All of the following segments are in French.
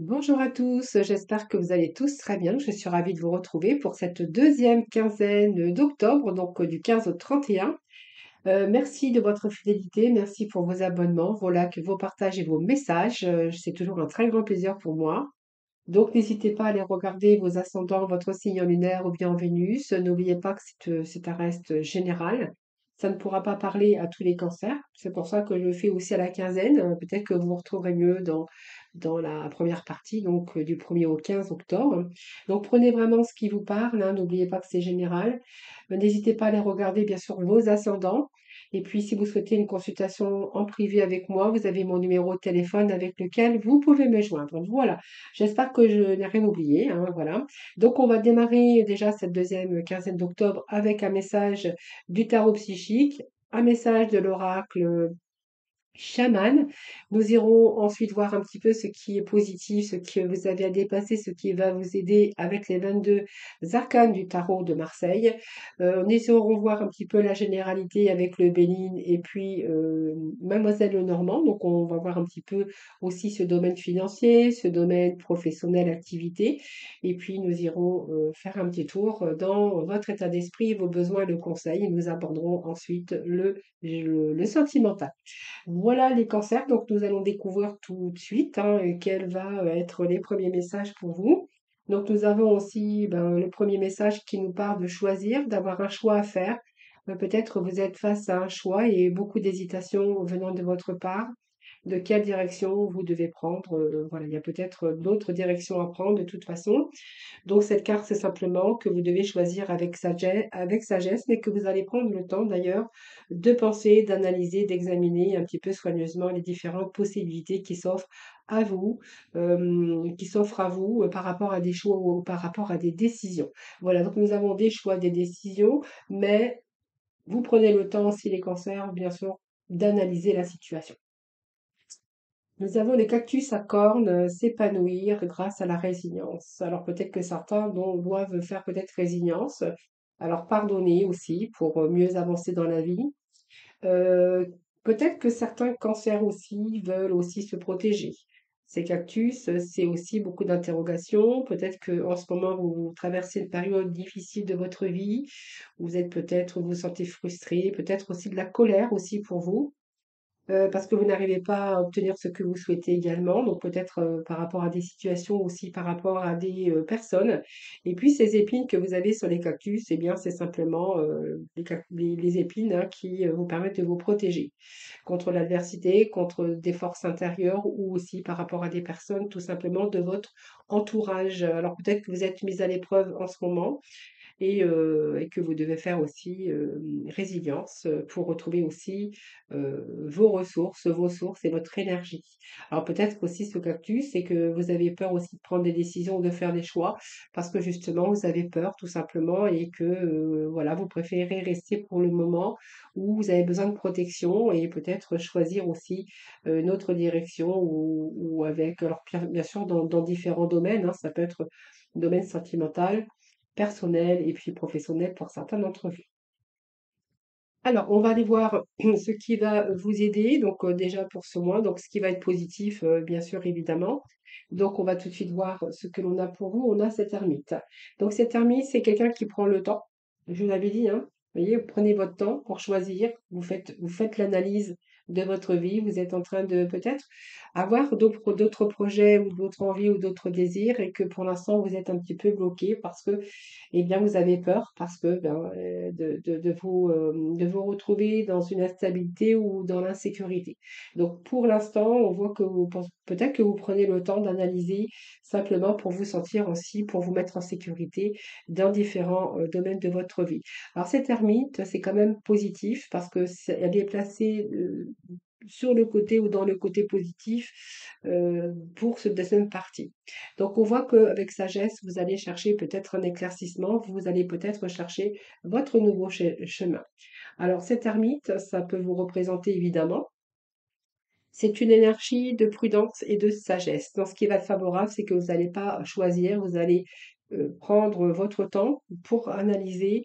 Bonjour à tous, j'espère que vous allez tous très bien. Je suis ravie de vous retrouver pour cette deuxième quinzaine d'octobre, donc du 15 au 31. Merci de votre fidélité, merci pour vos abonnements, vos likes, vos partages et vos messages. C'est toujours un très grand plaisir pour moi. Donc n'hésitez pas à aller regarder vos ascendants, votre signe en lunaire ou bien en Vénus. N'oubliez pas que c'est un reste général. Ça ne pourra pas parler à tous les cancers. C'est pour ça que je le fais aussi à la quinzaine. Peut-être que vous vous retrouverez mieux dans la première partie, donc du 1er au 15 octobre. Donc prenez vraiment ce qui vous parle, hein. N'oubliez pas que c'est général. N'hésitez pas à aller regarder bien sûr vos ascendants. Et puis, si vous souhaitez une consultation en privé avec moi, vous avez mon numéro de téléphone avec lequel vous pouvez me joindre. Voilà. J'espère que je n'ai rien oublié, hein, voilà. Donc, on va démarrer déjà cette deuxième quinzaine d'octobre avec un message du tarot psychique, un message de l'oracle chaman. Nous irons ensuite voir un petit peu ce qui est positif, ce que vous avez à dépasser, ce qui va vous aider avec les 22 arcanes du tarot de Marseille. Nous irons voir un petit peu la généralité avec le Béline et puis Mademoiselle Lenormand. Donc on va voir un petit peu aussi ce domaine financier, ce domaine professionnel, activité. Et puis nous irons faire un petit tour dans votre état d'esprit, vos besoins et le conseil. Et nous aborderons ensuite le sentimental. Voilà les cancers, donc nous allons découvrir tout de suite, hein, quels vont être les premiers messages pour vous. Donc nous avons aussi le premier message qui nous parle de choisir, d'avoir un choix à faire. Peut-être vous êtes face à un choix et beaucoup d'hésitation venant de votre part. De quelle direction vous devez prendre? Voilà, il y a peut-être d'autres directions à prendre de toute façon. Donc cette carte, c'est simplement que vous devez choisir avec sagesse, mais que vous allez prendre le temps d'ailleurs de penser, d'analyser, d'examiner un petit peu soigneusement les différentes possibilités qui s'offrent à vous par rapport à des choix ou par rapport à des décisions. Voilà, donc nous avons des choix, des décisions, mais vous prenez le temps, si les cancers, bien sûr, d'analyser la situation. Nous avons les cactus à cornes s'épanouir grâce à la résilience. Alors peut-être que certains doivent faire peut-être résilience. Alors pardonner aussi pour mieux avancer dans la vie. Euh, Peut-être que certains cancers aussi veulent aussi se protéger. Ces cactus, c'est aussi beaucoup d'interrogations. Peut-être que en ce moment vous traversez une période difficile de votre vie. Vous vous sentez frustré. Peut-être aussi de la colère aussi pour vous. Parce que vous n'arrivez pas à obtenir ce que vous souhaitez également, donc peut-être, par rapport à des situations aussi, par rapport à des, personnes et puis ces épines que vous avez sur les cactus eh bien, c'est simplement, les épines, hein, qui, vous permettent de vous protéger contre l'adversité, contre des forces intérieures ou aussi par rapport à des personnes tout simplement de votre entourage. Alors peut-être que vous êtes mis à l'épreuve en ce moment et que vous devez faire aussi résilience pour retrouver aussi vos ressources, vos sources et votre énergie. Alors peut-être qu'aussi ce cactus, c'est que vous avez peur aussi de prendre des décisions ou de faire des choix parce que justement vous avez peur tout simplement et que voilà, vous préférez rester pour le moment où vous avez besoin de protection et peut-être choisir aussi une autre direction ou avec, alors bien sûr dans différents domaines, hein, ça peut être domaine sentimental, personnel et puis professionnel pour certains d'entre vous. Alors, on va aller voir ce qui va vous aider, donc déjà pour ce mois, donc ce qui va être positif, bien sûr, évidemment. Donc, on va tout de suite voir ce que l'on a pour vous. On a cette ermite. Donc, cette ermite, c'est quelqu'un qui prend le temps. Je vous l'avais dit, hein. Vous voyez, vous prenez votre temps pour choisir. Vous faites l'analyse de votre vie. Vous êtes en train de peut-être avoir d'autres projets ou d'autres envies ou d'autres désirs et que pour l'instant, vous êtes un petit peu bloqué parce que eh bien, vous avez peur parce que de vous retrouver dans une instabilité ou dans l'insécurité. Donc, pour l'instant, on voit que peut-être que vous prenez le temps d'analyser simplement pour vous sentir aussi, pour vous mettre en sécurité dans différents domaines de votre vie. Alors, cette ermite, c'est quand même positif parce que elle est placée sur le côté ou dans le côté positif pour cette deuxième partie. Donc, on voit qu'avec sagesse, vous allez chercher peut-être un éclaircissement, vous allez peut-être chercher votre nouveau chemin. Alors, cette ermite, ça peut vous représenter évidemment. C'est une énergie de prudence et de sagesse. Donc, ce qui va être favorable, c'est que vous n'allez pas choisir, vous allez prendre votre temps pour analyser,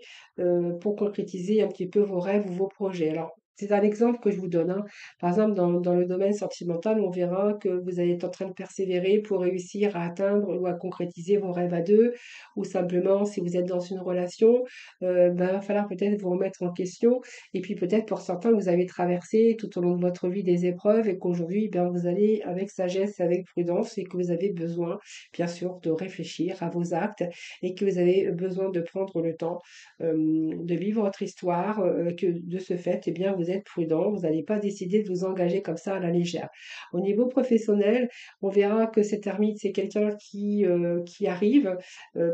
pour concrétiser un petit peu vos rêves ou vos projets. Alors, c'est un exemple que je vous donne, hein. Par exemple, dans le domaine sentimental, on verra que vous allez être en train de persévérer pour réussir à atteindre ou à concrétiser vos rêves à deux, ou simplement si vous êtes dans une relation, ben, va falloir peut-être vous remettre en question. Et puis peut-être pour certains, vous avez traversé tout au long de votre vie des épreuves et qu'aujourd'hui, ben, vous allez avec sagesse, avec prudence et que vous avez besoin, bien sûr, de réfléchir à vos actes et que vous avez besoin de prendre le temps de vivre votre histoire, que de ce fait, eh bien, vous êtes prudent, vous n'allez pas décider de vous engager comme ça à la légère. Au niveau professionnel, on verra que cet ermite, c'est quelqu'un qui arrive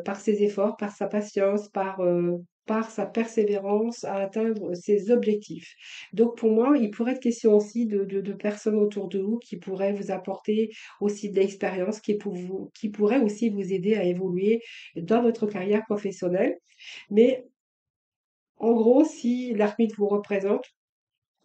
par ses efforts, par sa patience, par sa persévérance à atteindre ses objectifs. Donc pour moi, il pourrait être question aussi de personnes autour de vous qui pourraient vous apporter aussi de l'expérience, qui pourraient aussi vous aider à évoluer dans votre carrière professionnelle. Mais en gros, si l'ermite vous représente,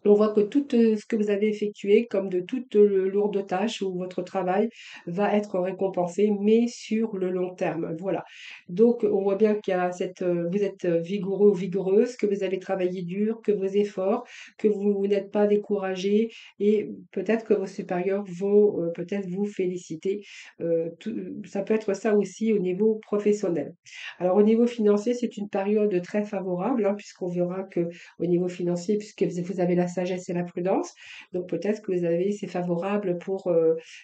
on voit que tout ce que vous avez effectué, comme de toutes lourdes tâches ou votre travail, va être récompensé, mais sur le long terme. Voilà. Donc, on voit bien qu'il y a vous êtes vigoureux ou vigoureuse, que vous avez travaillé dur, que vos efforts, que vous n'êtes pas découragé et peut-être que vos supérieurs vont peut-être vous féliciter. Ça peut être ça aussi au niveau professionnel. Alors, au niveau financier, c'est une période très favorable, hein, puisqu'on verra que au niveau financier, puisque vous avez la sagesse et la prudence. Donc peut-être que c'est favorable pour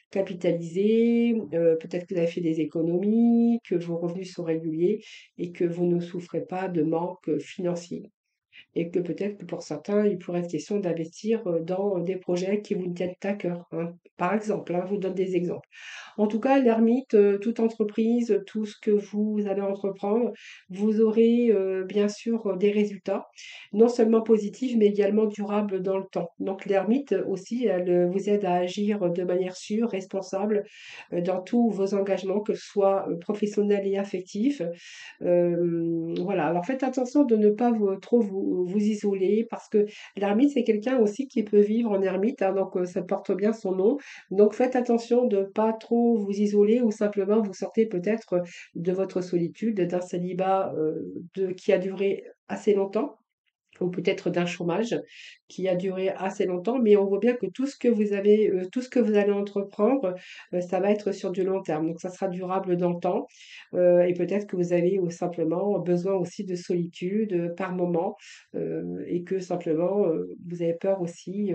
capitaliser, peut-être que vous avez fait des économies, que vos revenus sont réguliers et que vous ne souffrez pas de manque financier et que peut-être que pour certains, il pourrait être question d'investir dans des projets qui vous tiennent à cœur, hein. Par exemple, hein, je vous donne des exemples. En tout cas, l'ermite, toute entreprise, tout ce que vous allez entreprendre, vous aurez bien sûr des résultats, non seulement positifs, mais également durables dans le temps. Donc l'ermite aussi, elle vous aide à agir de manière sûre, responsable dans tous vos engagements, que ce soit professionnels et affectifs. Voilà, alors faites attention de ne pas trop vous isoler parce que l'ermite, c'est quelqu'un aussi qui peut vivre en ermite, hein, donc ça porte bien son nom. Donc faites attention de ne pas trop vous isoler ou simplement vous sortez peut-être de votre solitude, d'un célibat qui a duré assez longtemps ou peut-être d'un chômage qui a duré assez longtemps, mais on voit bien que tout ce que vous allez entreprendre, ça va être sur du long terme. Donc ça sera durable dans le temps, et peut-être que vous avez simplement besoin aussi de solitude par moment, et que simplement vous avez peur aussi,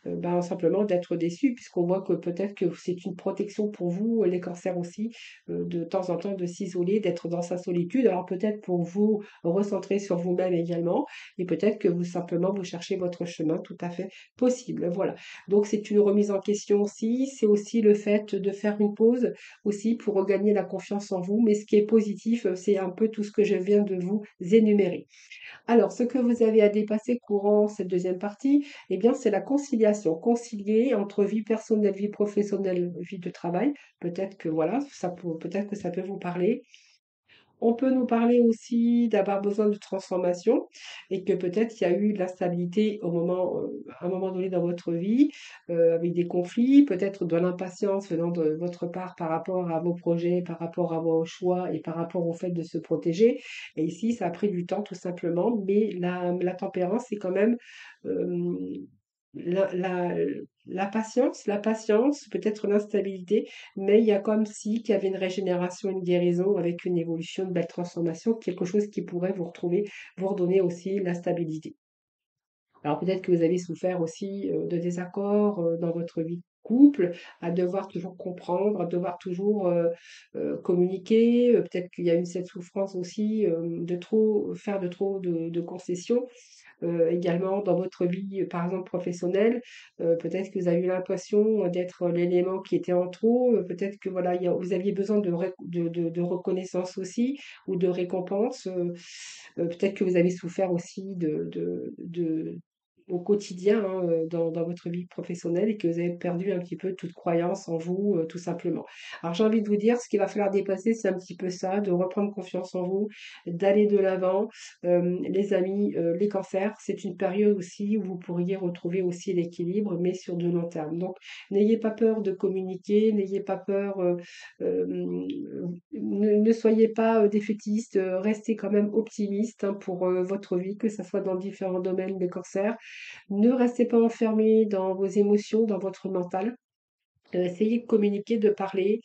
ben, simplement d'être déçu, puisqu'on voit que peut-être que c'est une protection pour vous, les cancers aussi, de temps en temps de s'isoler, d'être dans sa solitude. Alors peut-être pour vous recentrer sur vous-même également et peut-être que vous simplement vous cherchez votre chemin, tout à fait possible. Voilà. Donc c'est une remise en question aussi, c'est aussi le fait de faire une pause aussi pour regagner la confiance en vous. Mais ce qui est positif, c'est un peu tout ce que je viens de vous énumérer. Alors, ce que vous avez à dépasser courant cette deuxième partie, eh bien, c'est la conciliation. Concilier entre vie personnelle, vie professionnelle, vie de travail. Peut-être que voilà, peut-être que ça peut vous parler. On peut nous parler aussi d'avoir besoin de transformation et que peut-être il y a eu de l'instabilité à un moment donné dans votre vie, avec des conflits, peut-être de l'impatience venant de votre part par rapport à vos projets, par rapport à vos choix et par rapport au fait de se protéger. Et ici, ça a pris du temps tout simplement, mais la tempérance, c'est quand même la, la, la patience, peut-être l'instabilité, mais il y a comme si qu'il y avait une régénération, une guérison avec une évolution, une belle transformation, quelque chose qui pourrait vous retrouver, vous redonner aussi la stabilité. Alors peut-être que vous avez souffert aussi de désaccords dans votre vie de couple, à devoir toujours comprendre, à devoir toujours communiquer. Peut-être qu'il y a eu cette souffrance aussi de trop faire de trop de concessions. Également dans votre vie, par exemple professionnelle, peut-être que vous avez eu l'impression d'être l'élément qui était en trop. Peut-être que voilà, vous aviez besoin de reconnaissance aussi ou de récompense. Peut-être que vous avez souffert aussi au quotidien, hein, dans votre vie professionnelle et que vous avez perdu un petit peu toute croyance en vous, tout simplement. Alors j'ai envie de vous dire, ce qu'il va falloir dépasser, c'est un petit peu ça, de reprendre confiance en vous, d'aller de l'avant. Les amis, les cancers, c'est une période aussi où vous pourriez retrouver aussi l'équilibre, mais sur de long terme. Donc n'ayez pas peur de communiquer, n'ayez pas peur, ne soyez pas défaitiste, restez quand même optimiste, hein, pour votre vie, que ce soit dans différents domaines des cancers. Ne restez pas enfermé dans vos émotions, dans votre mental. Essayez de communiquer, de parler.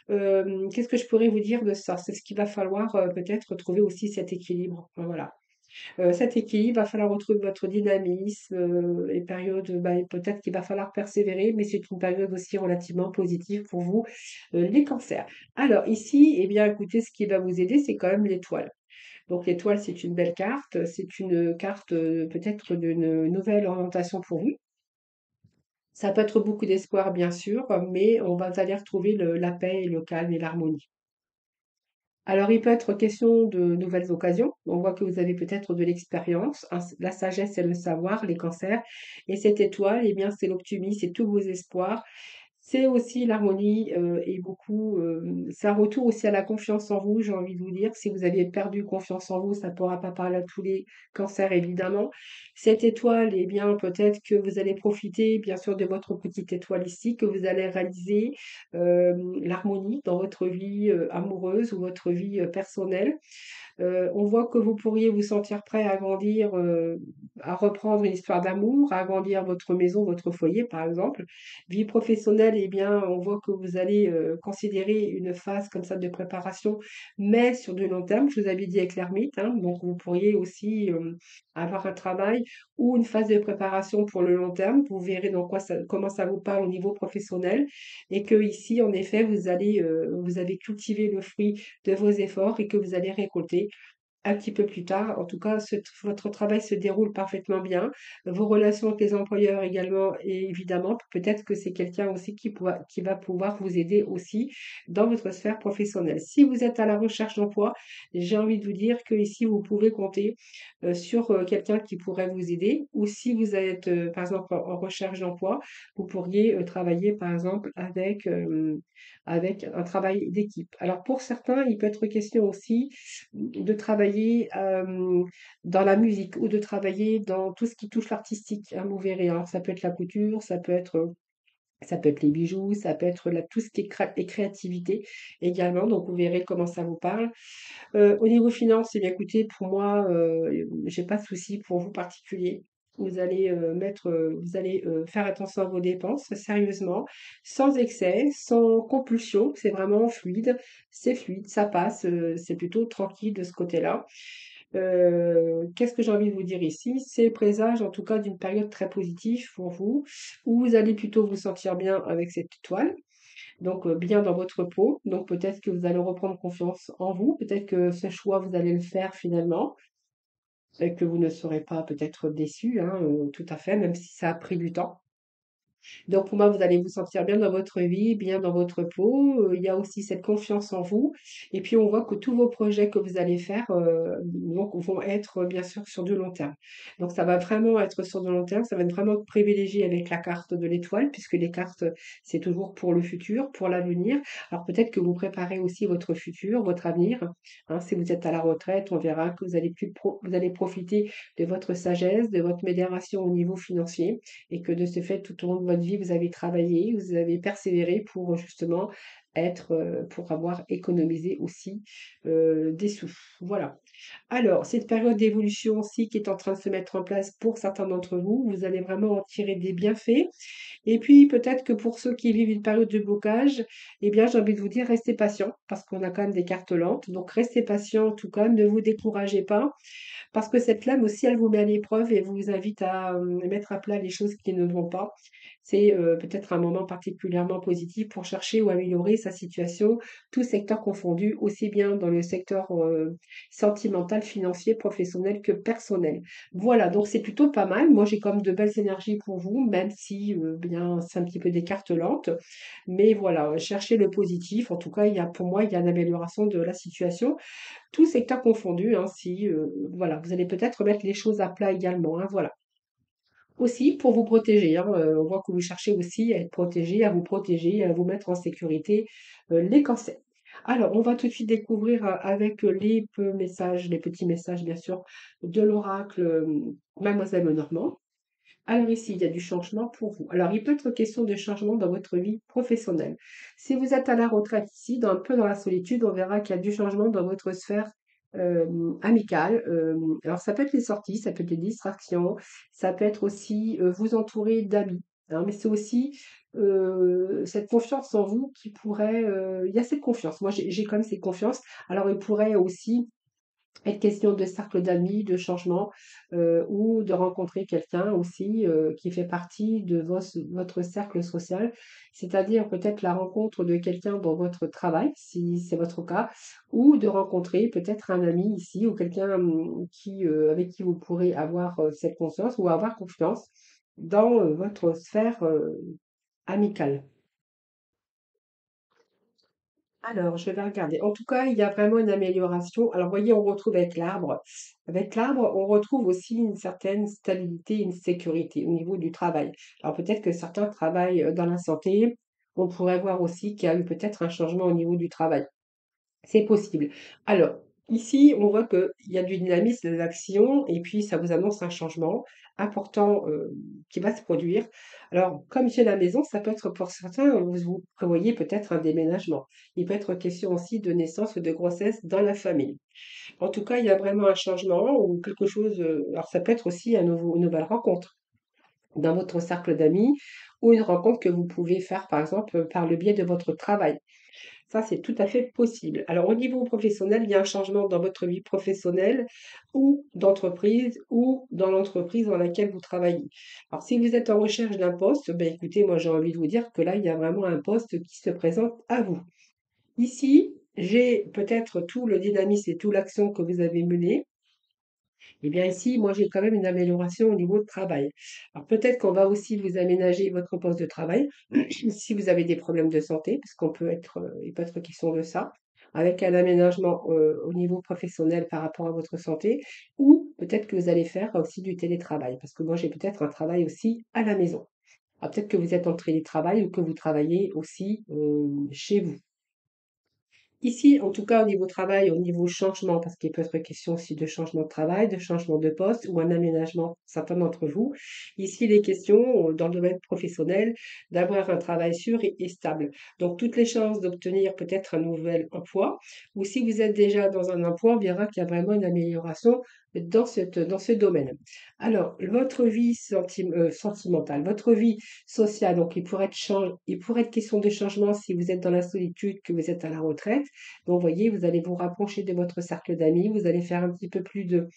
Qu'est-ce que je pourrais vous dire de ça? C'est ce qu'il va falloir peut-être trouver aussi cet équilibre. Enfin, voilà. Cet équilibre, va falloir retrouver votre dynamisme, les périodes, bah, peut-être qu'il va falloir persévérer, mais c'est une période aussi relativement positive pour vous, les cancers. Alors ici, eh bien écoutez, ce qui va vous aider, c'est quand même l'étoile. Donc l'étoile, c'est une belle carte, c'est une carte, peut-être d'une nouvelle orientation pour vous. Ça peut être beaucoup d'espoir, bien sûr, mais vous allez retrouver la paix et le calme et l'harmonie. Alors, il peut être question de nouvelles occasions. On voit que vous avez peut-être de l'expérience, hein, la sagesse et le savoir, les cancers. Et cette étoile, eh bien, c'est l'optimisme, c'est tous vos espoirs. C'est aussi l'harmonie et beaucoup, c'est un retour aussi à la confiance en vous, j'ai envie de vous dire. Si vous aviez perdu confiance en vous, ça ne pourra pas parler à tous les cancers, évidemment. Cette étoile, eh bien, peut-être que vous allez profiter, bien sûr, de votre petite étoile ici, que vous allez réaliser l'harmonie dans votre vie amoureuse ou votre vie personnelle. On voit que vous pourriez vous sentir prêt à agrandir, à reprendre une histoire d'amour, à agrandir votre maison, votre foyer, par exemple. Vie professionnelle, eh bien, on voit que vous allez considérer une phase comme ça de préparation, mais sur du long terme. Je vous avais dit avec l'ermite, hein, donc vous pourriez aussi avoir un travail ou une phase de préparation pour le long terme. Vous verrez dans quoi comment ça vous parle au niveau professionnel et que ici, en effet, vous avez cultivé le fruit de vos efforts et que vous allez récolter un petit peu plus tard. En tout cas, votre travail se déroule parfaitement bien. Vos relations avec les employeurs également, et évidemment, peut-être que c'est quelqu'un aussi qui va pouvoir vous aider aussi dans votre sphère professionnelle. Si vous êtes à la recherche d'emploi, j'ai envie de vous dire que ici, vous pouvez compter sur quelqu'un qui pourrait vous aider. Ou si vous êtes, par exemple, en recherche d'emploi, vous pourriez travailler, par exemple, avec un travail d'équipe. Alors, pour certains, il peut être question aussi de travailler dans la musique ou de travailler dans tout ce qui touche l'artistique, hein, vous verrez. Alors, ça peut être la couture, ça peut être les bijoux, ça peut être tout ce qui est et créativité également. Donc, vous verrez comment ça vous parle. Au niveau finance, eh bien, écoutez, pour moi, j'ai pas de souci pour vous particulier. Vous allez faire attention à vos dépenses, sérieusement, sans excès, sans compulsion. C'est vraiment fluide, ça passe, c'est plutôt tranquille de ce côté-là. Qu'est-ce que j'ai envie de vous dire ici? C'est présage en tout cas d'une période très positive pour vous, où vous allez plutôt vous sentir bien avec cette étoile, donc bien dans votre peau. Donc peut-être que vous allez reprendre confiance en vous, peut-être que ce choix, vous allez le faire finalement, et que vous ne serez pas peut-être déçu, hein, tout à fait, même si ça a pris du temps. Donc pour moi, vous allez vous sentir bien dans votre vie, bien dans votre peau. Il y a aussi cette confiance en vous. Et puis on voit que tous vos projets que vous allez faire donc, vont être bien sûr sur du long terme. Donc ça va vraiment être sur du long terme, ça va être vraiment privilégié avec la carte de l'étoile, puisque les cartes, c'est toujours pour le futur, pour l'avenir. Alors peut-être que vous préparez aussi votre futur, votre avenir, hein. Si vous êtes à la retraite, on verra que vous allez profiter de votre sagesse, de votre modération au niveau financier et que de ce fait, tout au long de votre vie, vous avez travaillé, vous avez persévéré pour justement pour avoir économisé aussi des sous. Voilà. Alors, cette période d'évolution aussi qui est en train de se mettre en place pour certains d'entre vous, vous allez vraiment en tirer des bienfaits. Et puis, peut-être que pour ceux qui vivent une période de blocage, eh bien, j'ai envie de vous dire, restez patient, parce qu'on a quand même des cartes lentes. Donc, restez patient en tout cas, ne vous découragez pas. Parce que cette flamme aussi, elle vous met à l'épreuve et vous invite à mettre à plat les choses qui ne vont pas. C'est peut-être un moment particulièrement positif pour chercher ou améliorer sa situation, tout secteur confondu, aussi bien dans le secteur sentimental, financier, professionnel que personnel. Voilà, donc c'est plutôt pas mal. Moi, j'ai comme de belles énergies pour vous, même si bien c'est un petit peu des cartes lentes. Mais voilà, cherchez le positif. En tout cas, pour moi, il y a une amélioration de la situation tout secteur confondu, hein, si voilà, vous allez peut-être remettre les choses à plat également, hein, voilà. Aussi pour vous protéger, hein, on voit que vous cherchez aussi à être protégé, à vous protéger, à vous mettre en sécurité, les cancers. Alors, on va tout de suite découvrir avec les petits messages bien sûr, de l'oracle Mademoiselle Lenormand. Alors ici, il y a du changement pour vous. Alors, il peut être question de changement dans votre vie professionnelle. Si vous êtes à la retraite ici, un peu dans la solitude, on verra qu'il y a du changement dans votre sphère amicales. Alors ça peut être les sorties, ça peut être les distractions, ça peut être aussi, vous entourer d'amis, hein, mais c'est aussi, cette confiance en vous qui pourrait, il y a cette confiance. Moi, j'ai quand même cette confiance. Alors il pourrait aussi être question de cercle d'amis, de changement, ou de rencontrer quelqu'un aussi, qui fait partie de votre cercle social. C'est-à-dire peut-être la rencontre de quelqu'un dans votre travail, si c'est votre cas, ou de rencontrer peut-être un ami ici ou quelqu'un, qui, avec qui vous pourrez avoir, cette confiance ou avoir confiance dans, votre sphère, amicale. Alors, je vais regarder. En tout cas, il y a vraiment une amélioration. Alors, vous voyez, on retrouve avec l'arbre. Avec l'arbre, on retrouve aussi une certaine stabilité, une sécurité au niveau du travail. Alors, peut-être que certains travaillent dans la santé. On pourrait voir aussi qu'il y a eu peut-être un changement au niveau du travail. C'est possible. Alors, ici, on voit qu'il y a du dynamisme, de l'action, et puis ça vous annonce un changement important qui va se produire. Alors, comme j'ai la maison, ça peut être pour certains, vous prévoyez peut-être un déménagement. Il peut être question aussi de naissance ou de grossesse dans la famille. En tout cas, il y a vraiment un changement ou quelque chose. Alors, ça peut être aussi une nouvelle rencontre dans votre cercle d'amis ou une rencontre que vous pouvez faire, par exemple, par le biais de votre travail. Ça, c'est tout à fait possible. Alors, au niveau professionnel, il y a un changement dans votre vie professionnelle ou d'entreprise ou dans l'entreprise dans laquelle vous travaillez. Alors, si vous êtes en recherche d'un poste, ben écoutez, moi j'ai envie de vous dire que là, il y a vraiment un poste qui se présente à vous. Ici, j'ai peut-être tout le dynamisme et toute l'action que vous avez menée. Eh bien ici, moi j'ai quand même une amélioration au niveau de travail. Alors peut-être qu'on va aussi vous aménager votre poste de travail si vous avez des problèmes de santé, parce qu'on peut être, il peut être question de ça, avec un aménagement au niveau professionnel par rapport à votre santé, ou peut-être que vous allez faire aussi du télétravail, parce que moi j'ai peut-être un travail aussi à la maison. Alors peut-être que vous êtes en télétravail ou que vous travaillez aussi chez vous. Ici, en tout cas, au niveau travail, au niveau changement, parce qu'il peut être question aussi de changement de travail, de changement de poste ou un aménagement pour certains d'entre vous. Ici, il est question, dans le domaine professionnel, d'avoir un travail sûr et stable. Donc, toutes les chances d'obtenir peut-être un nouvel emploi, ou si vous êtes déjà dans un emploi, on verra qu'il y a vraiment une amélioration dans ce domaine. Alors, votre vie sentimentale, votre vie sociale, donc il pourrait être question de changement si vous êtes dans la solitude, que vous êtes à la retraite. Donc, vous voyez, vous allez vous rapprocher de votre cercle d'amis, vous allez faire un petit peu plus de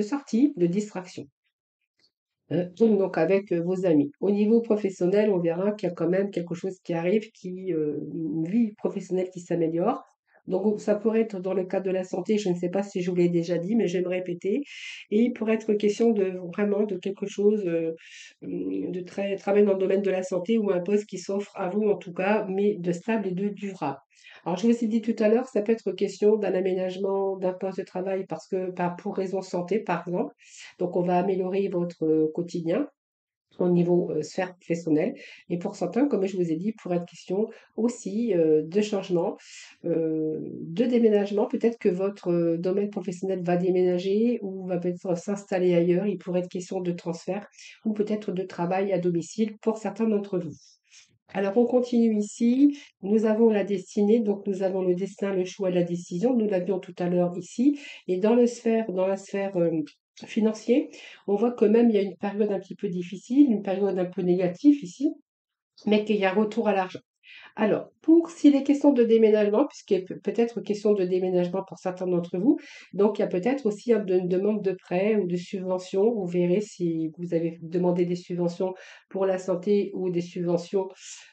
sorties, de distractions. Donc avec vos amis. Au niveau professionnel, on verra qu'il y a quand même quelque chose qui arrive, une vie professionnelle qui s'améliore. Donc ça pourrait être dans le cadre de la santé, je ne sais pas si je vous l'ai déjà dit, mais je vais me répéter. Et il pourrait être question de vraiment de quelque chose de très travailler dans le domaine de la santé ou un poste qui s'offre à vous en tout cas, mais de stable et de durable. Alors je vous ai dit tout à l'heure, ça peut être question d'un aménagement d'un poste de travail parce que pour raison santé, par exemple. Donc, on va améliorer votre quotidien au niveau sphère professionnelle. Et pour certains, comme je vous ai dit, il pourrait être question aussi de changement, de déménagement. Peut-être que votre domaine professionnel va déménager ou va peut-être s'installer ailleurs. Il pourrait être question de transfert ou peut-être de travail à domicile pour certains d'entre vous. Alors, on continue ici. Nous avons la destinée, donc nous avons le destin, le choix, la décision. Nous l'avions tout à l'heure ici. Et dans la sphère financière, on voit que même il y a une période un petit peu difficile, une période un peu négative ici, mais qu'il y a retour à l'argent. Alors, s'il est question de déménagement, puisqu'il peut-être question de déménagement pour certains d'entre vous, donc il y a peut-être aussi une demande de prêt ou de subvention. Vous verrez si vous avez demandé des subventions pour la santé ou des subventions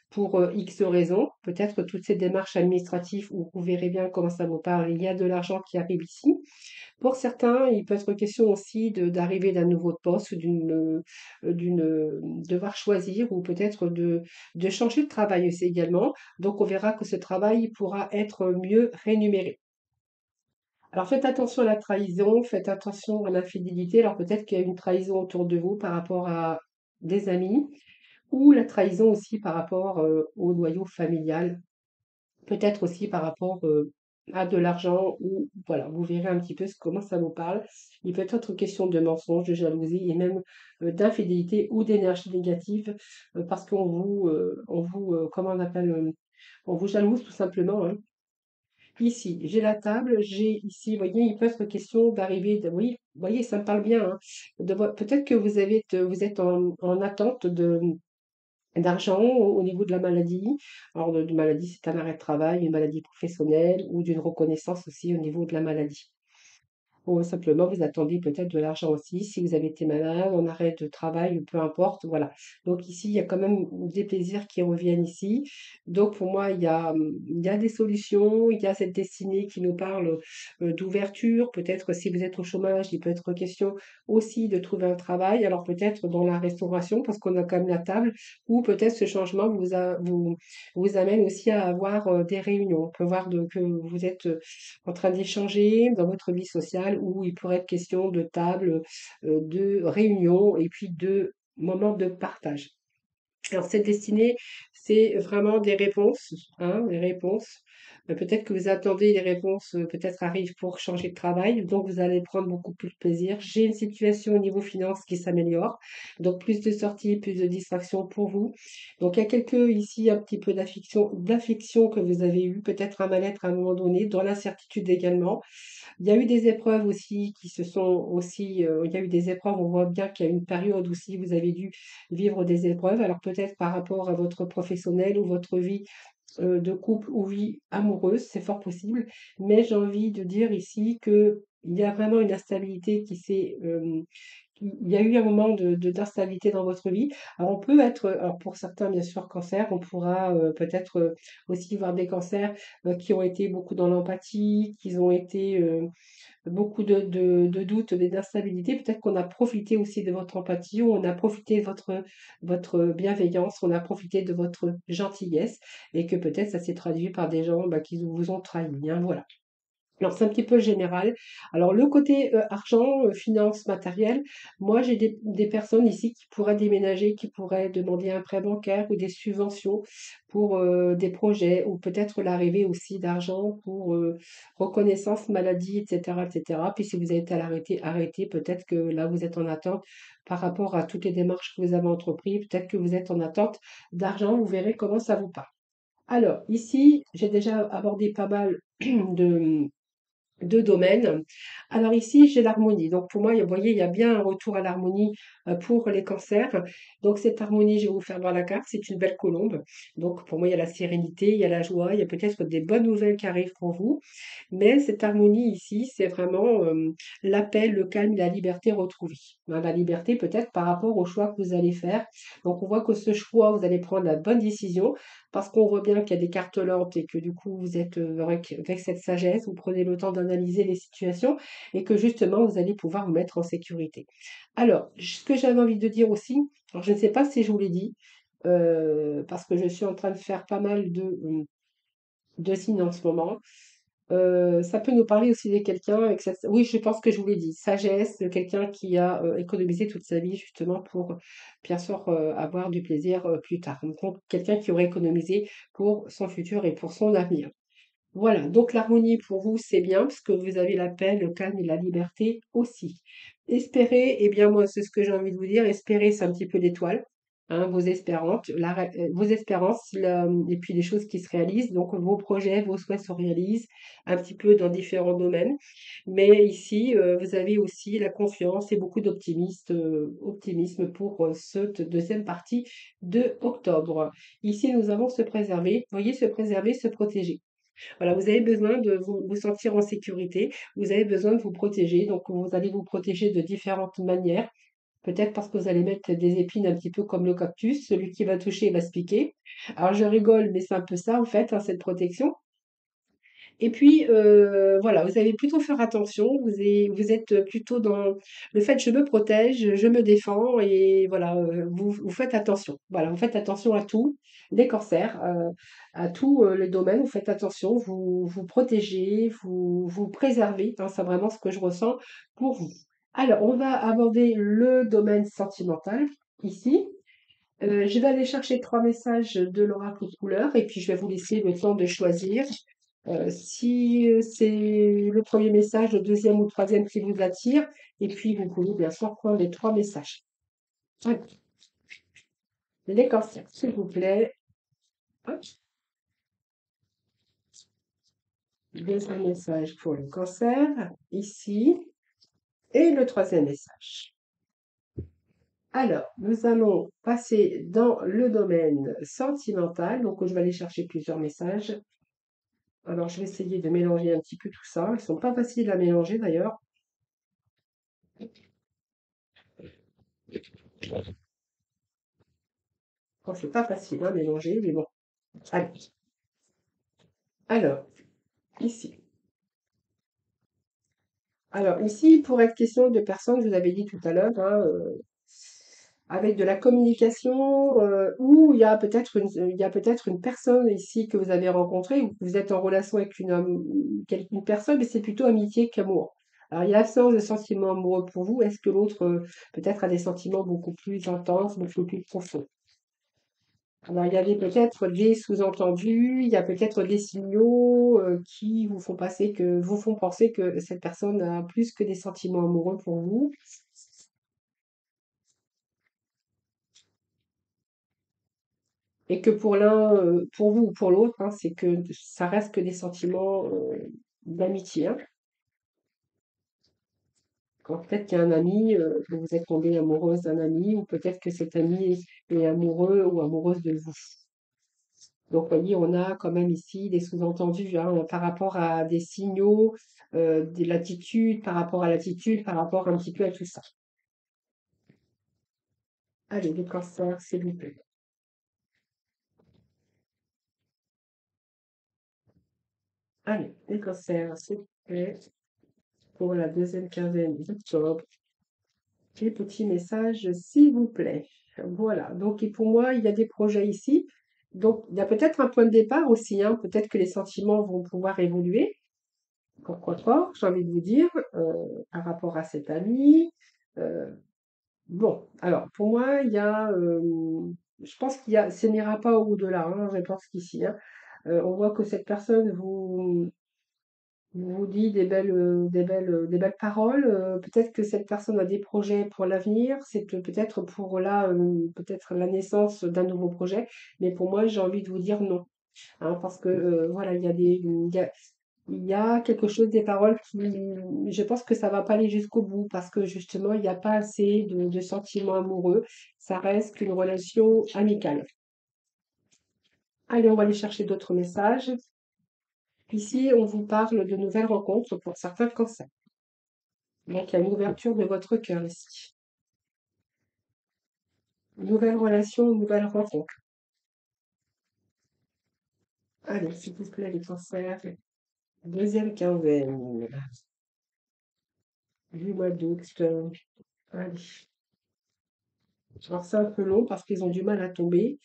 pour X raisons. Peut-être toutes ces démarches administratives où vous verrez bien comment ça vous parle. Il y a de l'argent qui arrive ici. Pour certains, il peut être question aussi d'arriver d'un nouveau poste ou devoir choisir ou peut-être de changer de travail aussi également. Donc, on verra que ce travail pourra être mieux rémunéré. Alors, faites attention à la trahison, faites attention à l'infidélité. Alors, peut-être qu'il y a une trahison autour de vous par rapport à des amis ou la trahison aussi par rapport au noyau familial. Peut-être aussi par rapport, à de l'argent ou voilà, vous verrez un petit peu comment ça vous parle. Il peut être question de mensonge, de jalousie et même, d'infidélité ou d'énergie négative, parce comment on appelle, on vous jalouse tout simplement, hein. Ici, j'ai la table, j'ai ici, vous voyez, il peut être question d'arriver, oui, vous voyez, ça me parle bien, hein, peut-être que vous êtes en attente d'argent au niveau de la maladie. Alors, de maladie, c'est un arrêt de travail, une maladie professionnelle ou d'une reconnaissance aussi au niveau de la maladie. Ou simplement, vous attendiez peut-être de l'argent aussi, si vous avez été malade, en arrêt de travail, ou peu importe, voilà. Donc ici, il y a quand même des plaisirs qui reviennent ici. Donc pour moi, il y a des solutions, il y a cette destinée qui nous parle d'ouverture. Peut-être si vous êtes au chômage, il peut être question aussi de trouver un travail. Alors peut-être dans la restauration, parce qu'on a quand même la table, ou peut-être ce changement vous amène aussi à avoir des réunions. On peut voir que vous êtes en train d'échanger dans votre vie sociale où il pourrait être question de table, de réunion et puis de moments de partage. Alors cette destinée, c'est vraiment des réponses, hein, des réponses. Peut-être que vous attendez les réponses, peut-être arrivent pour changer de travail, donc vous allez prendre beaucoup plus de plaisir. J'ai une situation au niveau finance qui s'améliore, donc plus de sorties, plus de distractions pour vous. Donc il y a quelques ici un petit peu d'affection que vous avez eu, peut-être un mal-être à un moment donné, dans l'incertitude également. Il y a eu des épreuves aussi qui se sont aussi, il y a eu des épreuves, on voit bien qu'il y a eu une période aussi, vous avez dû vivre des épreuves. Alors peut-être par rapport à votre professionnel ou votre vie de couple ou vie amoureuse, c'est fort possible. Mais j'ai envie de dire ici que il y a vraiment une instabilité qui s'est, il y a eu un moment d'instabilité dans votre vie. Alors on peut être, alors pour certains bien sûr cancer, on pourra peut-être aussi voir des cancers qui ont été beaucoup dans l'empathie, qui ont été beaucoup de doutes, d'instabilité. Peut-être qu'on a profité aussi de votre empathie, ou on a profité de votre bienveillance, on a profité de votre gentillesse, et que peut-être ça s'est traduit par des gens bah, qui vous ont trahi, hein, voilà. Alors, c'est un petit peu général. Alors, le côté argent, finance, matériel, moi, j'ai des personnes ici qui pourraient déménager, qui pourraient demander un prêt bancaire ou des subventions pour des projets, ou peut-être l'arrivée aussi d'argent pour reconnaissance, maladie, etc., etc. Puis, si vous avez été à l'arrêter, arrêté, peut-être que là, vous êtes en attente par rapport à toutes les démarches que vous avez entreprises. Peut-être que vous êtes en attente d'argent. Vous verrez comment ça vous part. Alors, ici, j'ai déjà abordé pas mal de domaines. Alors ici, j'ai l'harmonie. Donc pour moi, vous voyez, il y a bien un retour à l'harmonie pour les cancers. Donc cette harmonie, je vais vous faire voir la carte, c'est une belle colombe. Donc pour moi, il y a la sérénité, il y a la joie, il y a peut-être des bonnes nouvelles qui arrivent pour vous. Mais cette harmonie ici, c'est vraiment l'appel, le calme, la liberté retrouvée. Hein, la liberté peut-être par rapport au choix que vous allez faire. Donc on voit que ce choix, vous allez prendre la bonne décision parce qu'on voit bien qu'il y a des cartes lentes et que du coup vous êtes avec cette sagesse, vous prenez le temps d'analyser les situations et que justement vous allez pouvoir vous mettre en sécurité. Alors, ce que j'avais envie de dire aussi, alors je ne sais pas si je vous l'ai dit, parce que je suis en train de faire pas mal de signes en ce moment. Ça peut nous parler aussi de quelqu'un avec cette... Oui, je pense que je vous l'ai dit. Sagesse, de quelqu'un qui a économisé toute sa vie justement pour, bien sûr, avoir du plaisir plus tard. Donc, quelqu'un qui aurait économisé pour son futur et pour son avenir. Voilà, donc l'harmonie pour vous, c'est bien parce que vous avez la paix, le calme et la liberté aussi. Espérer, eh bien moi, c'est ce que j'ai envie de vous dire, espérer, c'est un petit peu l'étoile, hein, vos espérances, et puis les choses qui se réalisent, donc vos projets, vos souhaits se réalisent un petit peu dans différents domaines. Mais ici, vous avez aussi la confiance et beaucoup optimisme pour cette deuxième partie de octobre. Ici, nous avons se préserver, vous voyez, se préserver, se protéger. Voilà, vous avez besoin de vous sentir en sécurité, vous avez besoin de vous protéger, donc vous allez vous protéger de différentes manières. Peut-être parce que vous allez mettre des épines un petit peu comme le cactus, celui qui va toucher va se piquer. Alors je rigole, mais c'est un peu ça en fait, hein, cette protection. Et puis, voilà, vous allez plutôt faire attention, vous êtes plutôt dans le fait: «Je me protège, je me défends» et voilà, vous faites attention. Voilà, vous faites attention à tout, les cancers, à tous, les domaines, vous faites attention, vous vous protégez, vous préservez, hein, c'est vraiment ce que je ressens pour vous. Alors, on va aborder le domaine sentimental, ici. Je vais aller chercher 3 messages de l'oracle couleur et puis je vais vous laisser le temps de choisir. Si c'est le premier message, le deuxième ou le troisième qui vous attire, et puis vous pouvez bien sûr prendre les 3 messages. Allez, les cancers, s'il vous plaît. Hop, Deuxième message pour le cancer, ici. Et le troisième message. Alors, nous allons passer dans le domaine sentimental. Donc, je vais aller chercher plusieurs messages. Alors, je vais essayer de mélanger un petit peu tout ça. Ils ne sont pas faciles à mélanger d'ailleurs. Bon, c'est pas facile à mélanger, mais bon. Allez. Alors, ici. Alors, ici, il pourrait être question de personnes, je vous l'avais dit tout à l'heure, hein, avec de la communication, ou il y a peut-être une personne ici que vous avez rencontrée ou que vous êtes en relation avec une personne, mais c'est plutôt amitié qu'amour. Alors, il y a l'absence de sentiments amoureux pour vous. Est-ce que l'autre, peut-être, a des sentiments beaucoup plus intenses, beaucoup plus profonds? Alors, il y avait peut-être des sous-entendus, il y a peut-être des signaux qui vous font penser que cette personne a plus que des sentiments amoureux pour vous. Et que pour l'un, pour vous ou pour l'autre, hein, c'est que ça reste que des sentiments d'amitié, hein. Quand peut-être qu'il y a un ami, que vous êtes tombée amoureuse d'un ami, ou peut-être que cet ami est amoureux ou amoureuse de vous. Donc, vous voyez, on a quand même ici des sous-entendus, hein, par rapport à des signaux, de l'attitude, par rapport à l'attitude, par rapport un petit peu à tout ça. Allez, les cancers, s'il vous plaît. Allez, les cancers, s'il vous plaît, pour la deuxième quinzaine d'octobre. Les petits messages, s'il vous plaît. Voilà. Donc, et pour moi, il y a des projets ici. Donc, il y a peut-être un point de départ aussi, hein. Peut-être que les sentiments vont pouvoir évoluer. Pourquoi pas, j'ai envie de vous dire, par rapport à cet ami. Euh, bon, alors, pour moi, je pense ça n'ira pas au-delà, hein. Je pense qu'ici, hein, on voit que cette personne vous dit des belles paroles. Peut-être que cette personne a des projets pour l'avenir. C'est peut-être pour là, peut-être la naissance d'un nouveau projet. Mais pour moi, j'ai envie de vous dire non, hein, parce que voilà, il y a quelque chose des paroles qui, je pense que ça va pas aller jusqu'au bout parce que justement, il n'y a pas assez de sentiments amoureux. Ça reste qu'une relation amicale. Allez, on va aller chercher d'autres messages. Ici, on vous parle de nouvelles rencontres pour certains cancers. Donc, il y a une ouverture de votre cœur ici. Nouvelle relation, nouvelle rencontre. Allez, s'il vous plaît, les cancers. Deuxième quinzaine du mois d'août. Allez. Alors, c'est un peu long parce qu'ils ont du mal à tomber.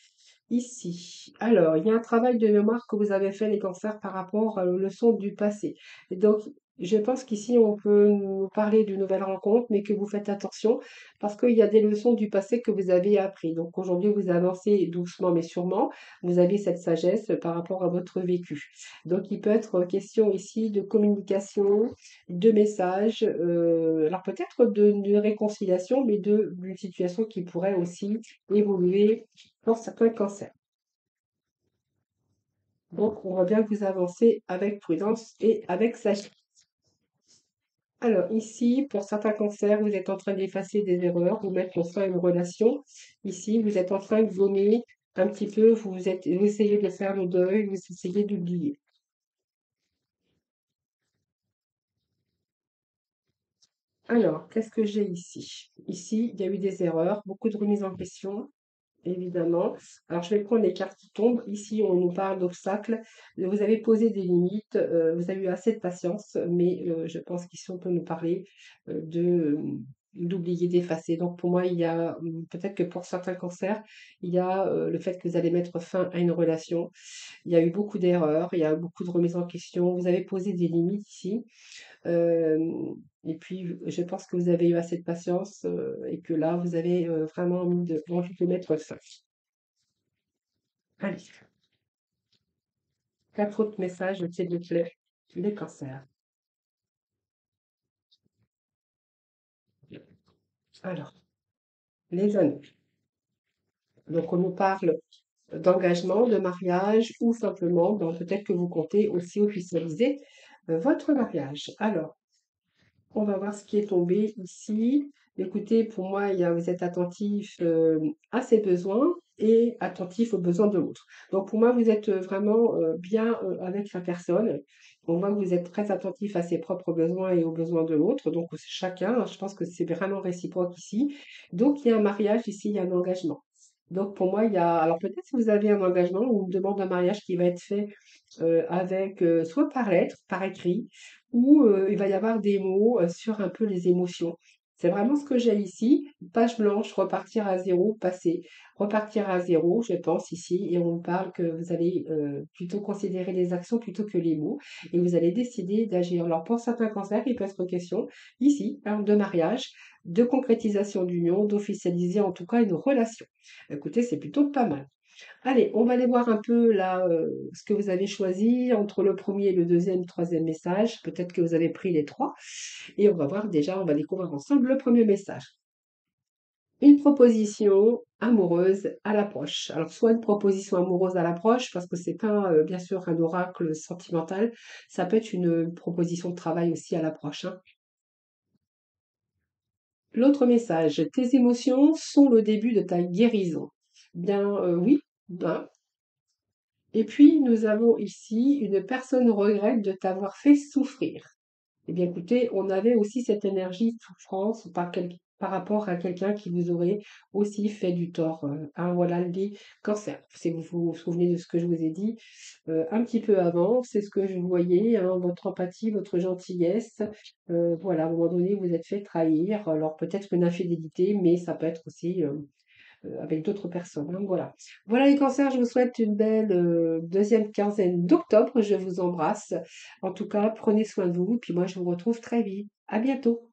Ici. Alors, il y a un travail de mémoire que vous avez fait, les cancers, par rapport aux leçons du passé. Et donc, je pense qu'ici, on peut nous parler d'une nouvelle rencontre, mais que vous faites attention parce qu'il y a des leçons du passé que vous avez appris. Donc, aujourd'hui, vous avancez doucement, mais sûrement. Vous avez cette sagesse par rapport à votre vécu. Donc, il peut être question ici de communication, de messages, alors peut-être d'une réconciliation, mais d'une situation qui pourrait aussi évoluer dans certains cancers. Donc, on voit bien que vous avancez avec prudence et avec sagesse. Alors, ici, pour certains cancers, vous êtes en train d'effacer des erreurs, vous mettre fin à une relation. Ici, vous êtes en train de gommer un petit peu, vous essayez de faire le deuil, vous essayez d'oublier. Alors, qu'est-ce que j'ai ici? Ici, il y a eu des erreurs, beaucoup de remises en question. Évidemment. Alors, je vais prendre les cartes qui tombent. Ici, on nous parle d'obstacles. Vous avez posé des limites, vous avez eu assez de patience, mais je pense qu'ici, on peut nous parler d'oublier, d'effacer. Donc, pour moi, il y a peut-être que pour certains cancers, il y a le fait que vous allez mettre fin à une relation. Il y a eu beaucoup d'erreurs, il y a beaucoup de remises en question. Vous avez posé des limites ici. Et puis, je pense que vous avez eu assez de patience et que là, vous avez vraiment envie de mettre fin. Allez, 4 autres messages, s'il vous plaît. Les cancers. Alors, les anneaux. Donc, on nous parle d'engagement, de mariage ou simplement, peut-être que vous comptez aussi officialiser votre mariage. Alors, on va voir ce qui est tombé ici. Écoutez, pour moi, vous êtes attentif à ses besoins et attentif aux besoins de l'autre. Donc, pour moi, vous êtes vraiment bien avec la personne. On voit que vous êtes très attentif à ses propres besoins et aux besoins de l'autre. Donc, chacun, je pense que c'est vraiment réciproque ici. Donc, il y a un mariage ici, il y a un engagement. Donc, pour moi, il y a. Alors, peut-être que vous avez un engagement ou une demande de mariage qui va être fait avec soit par lettre, par écrit, où il va y avoir des mots sur un peu les émotions. C'est vraiment ce que j'ai ici. Page blanche, repartir à zéro, passer. Repartir à zéro, je pense ici, et on parle que vous allez plutôt considérer les actions plutôt que les mots, et vous allez décider d'agir. Alors pour certains cancers, il peut être question ici hein, de mariage, de concrétisation d'union, d'officialiser en tout cas une relation. Écoutez, c'est plutôt pas mal. Allez, on va aller voir un peu là ce que vous avez choisi entre le premier, le deuxième, le troisième message. Peut-être que vous avez pris les trois. Et on va voir déjà, on va découvrir ensemble le premier message. Une proposition amoureuse à l'approche. Alors, soit une proposition amoureuse à l'approche, parce que c'est pas bien sûr un oracle sentimental, ça peut être une proposition de travail aussi à l'approche, hein. L'autre message, tes émotions sont le début de ta guérison. Bien, oui, ben, et puis, nous avons ici une personne regrette de t'avoir fait souffrir. Eh bien, écoutez, on avait aussi cette énergie de souffrance par rapport à quelqu'un qui vous aurait aussi fait du tort. Hein, voilà les cancers. Si vous vous souvenez de ce que je vous ai dit un petit peu avant, c'est ce que je voyais, hein, votre empathie, votre gentillesse. Voilà, à un moment donné, vous êtes fait trahir. Alors peut-être une infidélité, mais ça peut être aussi avec d'autres personnes, hein, voilà. Voilà les cancers, je vous souhaite une belle deuxième quinzaine d'octobre. Je vous embrasse. En tout cas, prenez soin de vous. Puis moi, je vous retrouve très vite. À bientôt.